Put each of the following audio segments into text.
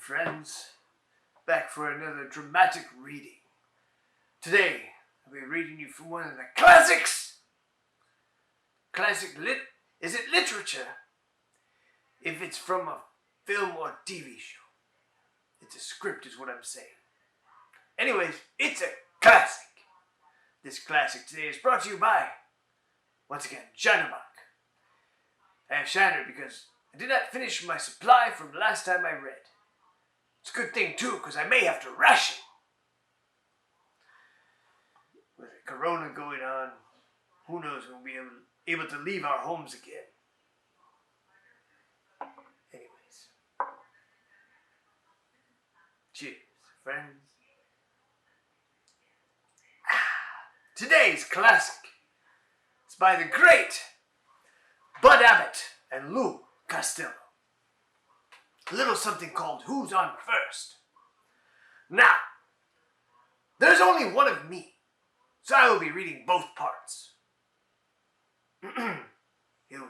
friends, back for another dramatic reading. Today, I'll be reading you from one of the classics. Is it literature? If it's from a film or TV show. It's a script is what I'm saying. Anyways, it's a classic. This classic today is brought to you by, once again, Shinermark. I have Shiner because I did not finish my supply from the last time I read. It's a good thing too, because I may have to ration. With the corona going on, who knows when we'll be able to leave our homes again. Anyways. Cheers, friends. Today's classic. It's by the great Abbot and Costello. A little something called Who's on First. Now, there's only one of me, so I will be reading both parts. Here we go.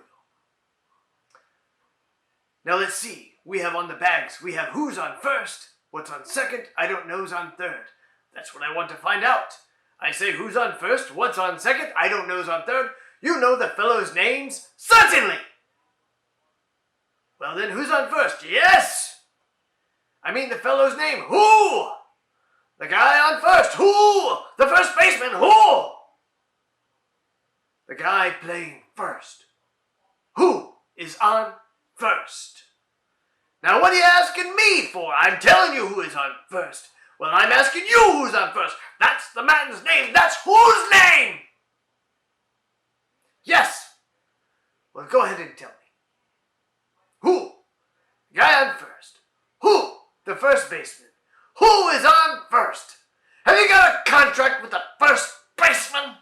Now let's see. We have on the bags, we have who's on first, what's on second, I don't know's on third. That's what I want to find out. I say who's on first, what's on second, I don't know's on third. You know the fellows' names? Certainly! Well then, who's on first? Yes! I mean the fellow's name. Who? The guy on first. Who? The first baseman. Who? The guy playing first. Who is on first? Now what are you asking me for? I'm telling you who is on first. Well, I'm asking you who's on first. That's the man's name. That's whose name? Yes. Well, go ahead and tell me. Who? The guy on first. Who? The first baseman. Who is on first? Have you got a contract with the first baseman?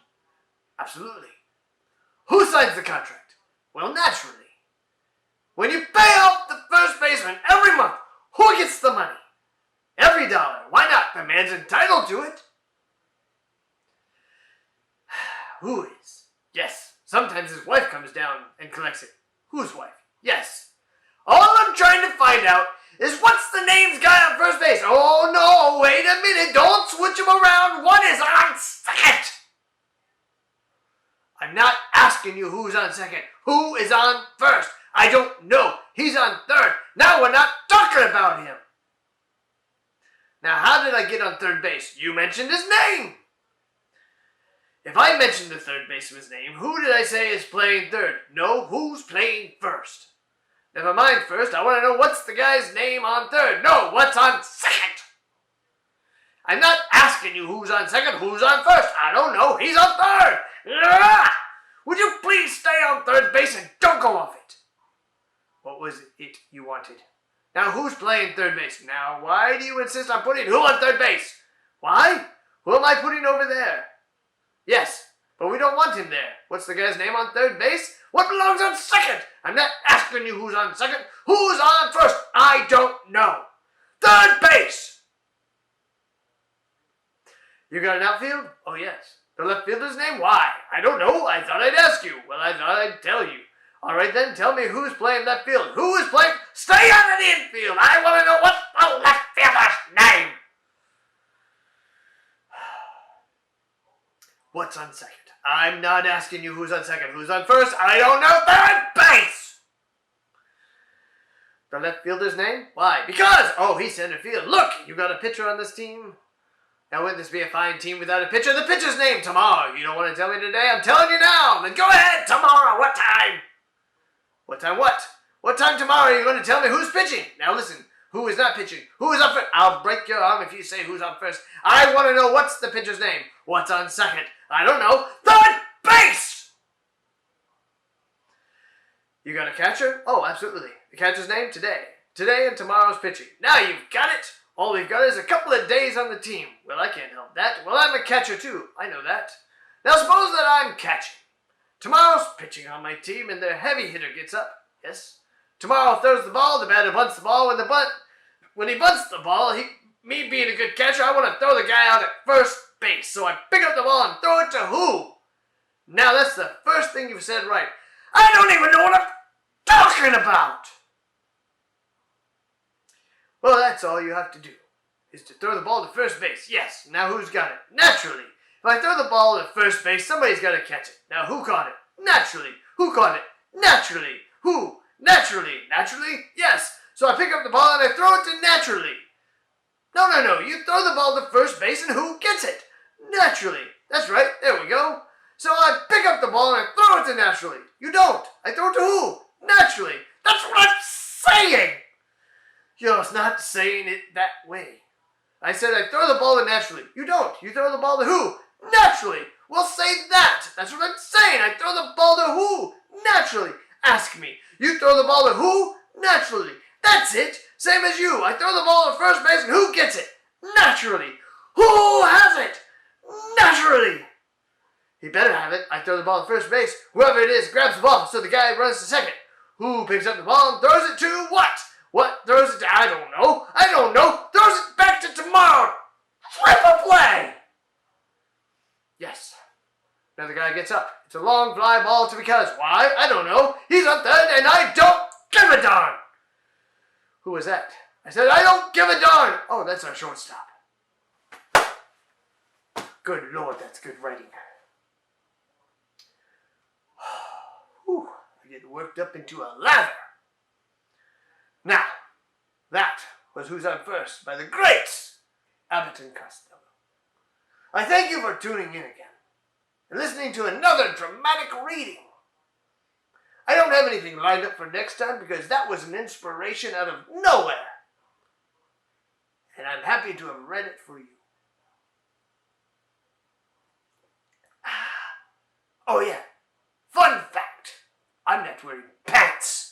Absolutely. Who signs the contract? Well, naturally. When you pay off the first baseman every month, who gets the money? Every dollar. Why not? The man's entitled to it. Who is? Yes. Sometimes his wife comes down and collects it. Whose wife? Yes. All I'm trying to find out is what's the name's guy on first base? Oh no, wait a minute, don't switch him around. What is on second? I'm not asking you who's on second. Who is on first? I don't know. He's on third. Now we're not talking about him. Now how did I get on third base? You mentioned his name. If I mentioned the third baseman's name, who did I say is playing third? No, who's playing first? Never mind first, I want to know what's the guy's name on third. No, what's on second? I'm not asking you who's on second, who's on first. I don't know, he's on third. Would you please stay on third base and don't go off it? What was it you wanted? Now who's playing third base? Now why do you insist on putting who on third base? Why? Who am I putting over there? Yes, but we don't want him there. What's the guy's name on third base? What belongs on second? I'm not asking you who's on second. Who's on first? I don't know. Third base! You got an outfield? Oh, yes. The left fielder's name? Why? I don't know. I thought I'd ask you. Well, I thought I'd tell you. All right, then. Tell me who's playing left field. Who is playing? Stay on the infield. I want to know what's the left fielder's name. What's on second? I'm not asking you who's on second. Who's on first? I don't know. Third base! The left fielder's name? Why? Because! Oh, he's center field. Look, you got a pitcher on this team. Now, wouldn't this be a fine team without a pitcher? The pitcher's name, tomorrow. You don't want to tell me today? I'm telling you now. Then go ahead, tomorrow. What time? What time what? What time tomorrow are you going to tell me who's pitching? Now listen, who is not pitching? Who is up first? I'll break your arm if you say who's on first. I want to know what's the pitcher's name. What's on second? I don't know. Third base! You got a catcher? Oh, absolutely. The catcher's name? Today. Today and tomorrow's pitching. Now you've got it. All we've got is a couple of days on the team. Well, I can't help that. Well, I'm a catcher too. I know that. Now suppose that I'm catching. Tomorrow's pitching on my team and their heavy hitter gets up. Yes. Tomorrow throws the ball. The batter bunts the ball. When he bunts the ball, me being a good catcher, I want to throw the guy out at first base. So I pick up the ball and throw it to who? Now that's the first thing you've said right. I don't even know what I'm talking about. Well, that's all you have to do, is to throw the ball to first base. Yes, now who's got it? Naturally. If I throw the ball to first base, somebody's got to catch it. Now who caught it? Naturally. Who caught it? Naturally. Who? Naturally. Naturally? Yes. So I pick up the ball and I throw it to naturally. No. You throw the ball to first base and who gets it? Naturally. That's right. There we go. So I pick up the ball and I throw it to naturally. You don't. I throw it to who? Naturally. That's what I'm saying. You're not saying it that way. I said I throw the ball to naturally. You don't. You throw the ball to who? Naturally. Well, say that. That's what I'm saying. I throw the ball to who? Naturally. Ask me. You throw the ball to who? Naturally. That's it. Same as you. I throw the ball to first base and who gets it? Naturally. Who has it? Naturally. He better have it. I throw the ball to first base. Whoever it is grabs the ball, so the guy runs to second. Who picks up the ball and throws it to what? What throws it to? I don't know. Throws it back to tomorrow. Triple play. Yes. Now the guy gets up. It's a long fly ball to because. Why? I don't know. He's on third and I don't give a darn. Who was that? I said, I don't give a darn. Oh, that's our shortstop. Good Lord, that's good writing. Whew, I get worked up into a lather. Now, that was Who's On First by the greats Abbot and Costello. I thank you for tuning in again and listening to another dramatic reading. I don't have anything lined up for next time because that was an inspiration out of nowhere. And I'm happy to have read it for you. Oh yeah, fun fact, I'm not wearing pants.